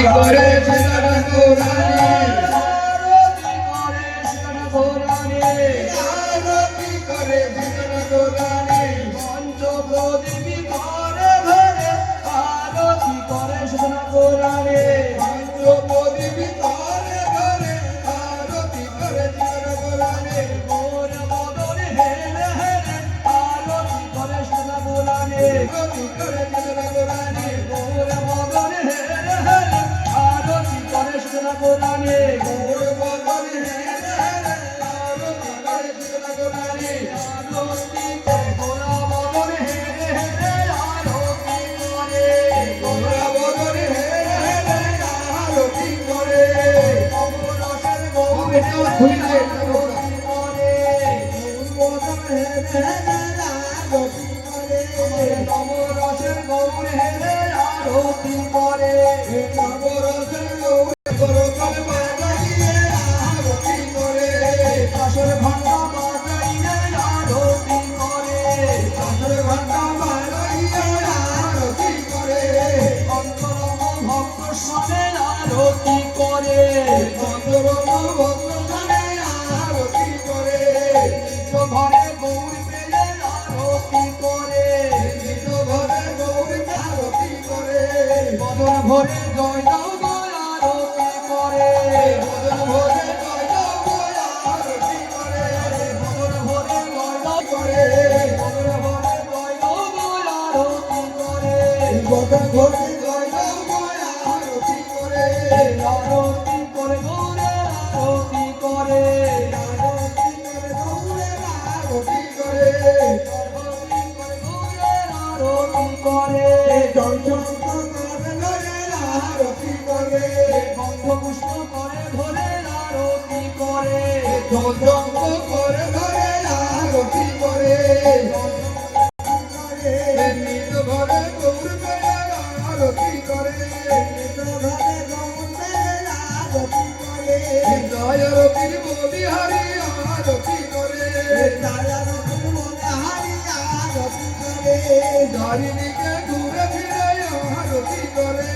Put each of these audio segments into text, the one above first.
করে সেটা গোরানি আরতি করে সেটা গোরানি আরতি করে সেটা গোরানি পঞ্চপ্রদীপী ঘরে ঘরে আরতি করে সেটা গোরানি পঞ্চপ্রদীপী ঘরে ঘরে আরতি করে সেটা গোরানি মোর মদনে হেরে হেরে আরতি করে সেটা গোরানি আরতি করে সেটা গোরানি মোর মদনে হেরে হেরে আরতি করে সেটা গোরানি মোর মদনে হেরে হেরে আরতি করে সেটা গোরানি আরতি করে গোরা মদনে হেরে হেরে আরতি করে গোরা মদনে হেরে হেরে আরতি করে অমরসের গৌরে খুলে আরতি করে মদনে হেরে হেরে আরতি করে অমরসের গৌরে হেরে আরতি করে অমরসের গৌরে করতল বাজাইয়ে আরতি করে কাশর ঘণ্টা বাজাইয়ে আরতি করে কাশর ঘণ্টা বাজাইয়ে আরতি করে অন্তরঙ্গ ভক্ত সনে আরতি করে অন্তরঙ্গ ভক্ত সনে আরতি করে নিজ ঘরে গৌর পেলে আরতি করে নিজ ঘরে গৌর আরতি করে বদন ভরে জয় দাও গয় আরতি করে বদন ভরে জয় দাও গয় আরতি করে বদন ভরে জয় দাও করে বদন ভরে জয় দাও গয় আরতি করে বদন ভরে জয় দাও গয় আরতি করে আরতি করে গৌরে আরতি করে আরতি করে গৌরে আরতি করে আরতি করে গৌরে আরতি করে জয় জয় আরতি করে গন্ধ পুষ্প করে ধরে আরতি করে জঙ্গ করে ধরে আরতি করে নিজ ঘরে গৌর পেলে আরতি করে নিজ ঘরে গৌর পেলে আরতি করে জয় রতির বলি হারি আরতি করে জয় রতির বলি হারি আরতি করে চারিদিকে ঘুরে ফিরে আরতি করে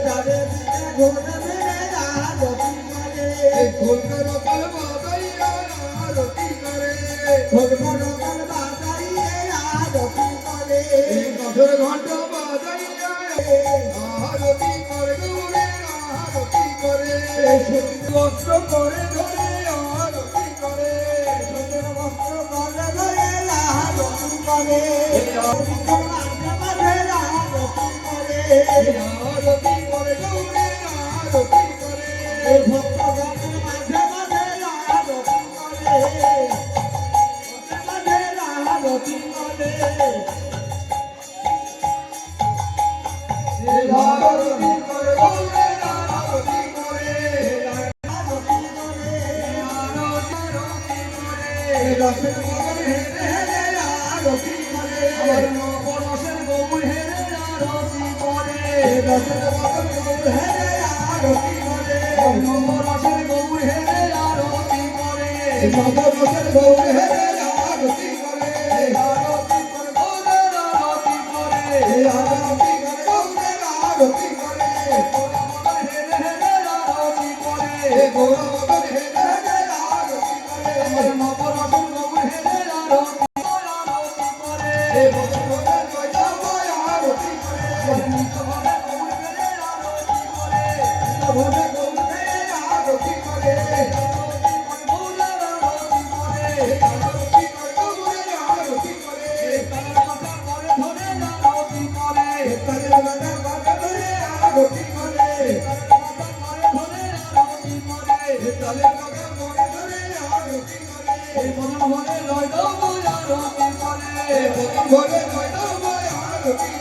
চারিদিকে ঘুরে ফিরে আরতি করে খোলকর কল বাজাইয়া আরতি করে খোলকর কল বাজাইয়া আরতি করে কাঠের ঘণ্টা বাজাইয়া আরতি করে গৌরে আরতি করে বস্ত্র করে ধরে আরতি করে সুন্দর বস্ত্র করে ধরে আরতি করে আরতি করে গৌরে আরতি করে ভক্ত ভক্তের মাঝে মাঝে আরতি করে মাঝে আরতি করে আরতি করে গৌরে আরতি করে আরতি করে আরতি করে রসের মদন হেরে হেরে আরতি করে নবরসের গৌর হেরে আরতি করে রসের মদন গৌর হেরে আরতি করে নবরসের গৌর হেরে আরতি করে নবরসের গৌর হেরে আরতি করে আরতি করে গৌরে আরতি করে আরতি করে গৌরে আরতি করে গোরা মদন হেরে হেরে আরতি করে গোরা মদন হেরে হেরে আরতি করে নবরসের গৌর হেরে আরতি করে ভজন ভজন জয় দাও গয় আরতি করে নিজ ঘরে গৌর পেলে আরতি করে ভজন গৌর পেলে আরতি করে আরতি করে গৌরে আরতি করে আরতি করে গৌরে আরতি করে তার কথা করে ধরে আরতি করে তার কথা করে ধরে আরতি করে তার কথা করে ধরে আরতি করে তার কথা করে ধরে আরতি করে ভজন ভরে জয় দাও গয় আরতি করে ভজন ভরে জয় দাও গয় আরতি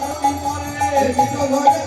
করে নিজ ঘরে